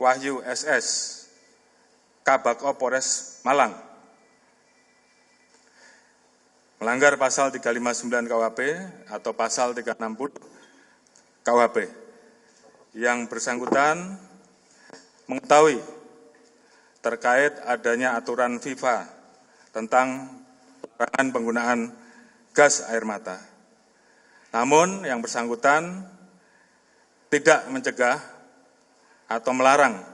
Wahyu SS, Kabako Polres Malang, melanggar pasal 359 KUHP atau pasal 360 KUHP. Yang bersangkutan mengetahui terkait adanya aturan FIFA tentang larangan penggunaan gas air mata. Namun yang bersangkutan tidak mencegah atau melarang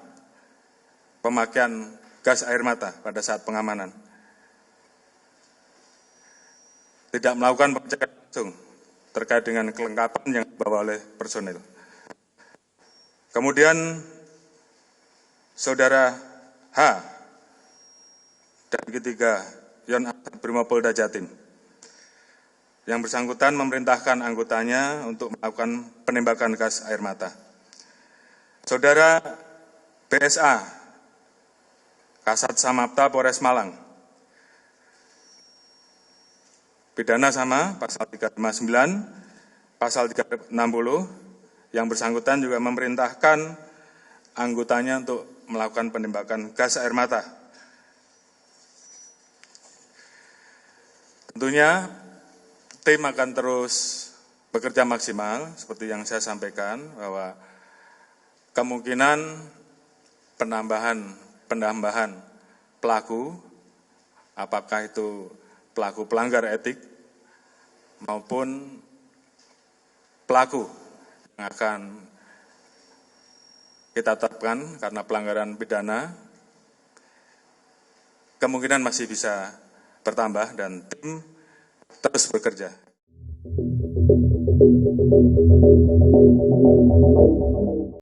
pemakaian gas air mata pada saat pengamanan. Tidak melakukan pengecekan langsung terkait dengan kelengkapan yang dibawa oleh personil. Kemudian Saudara H dan ketiga Yon Brimopolda Jatim. Yang bersangkutan memerintahkan anggotanya untuk melakukan penembakan gas air mata. Saudara BSA, Kasat Samapta Polres Malang, pidana sama pasal 359, pasal 360, yang bersangkutan juga memerintahkan anggotanya untuk melakukan penembakan gas air mata. Tentunya tim akan terus bekerja maksimal seperti yang saya sampaikan bahwa kemungkinan penambahan pelaku, apakah itu pelaku pelanggar etik maupun pelaku yang akan kita tetapkan karena pelanggaran pidana, kemungkinan masih bisa bertambah dan tim terus bekerja.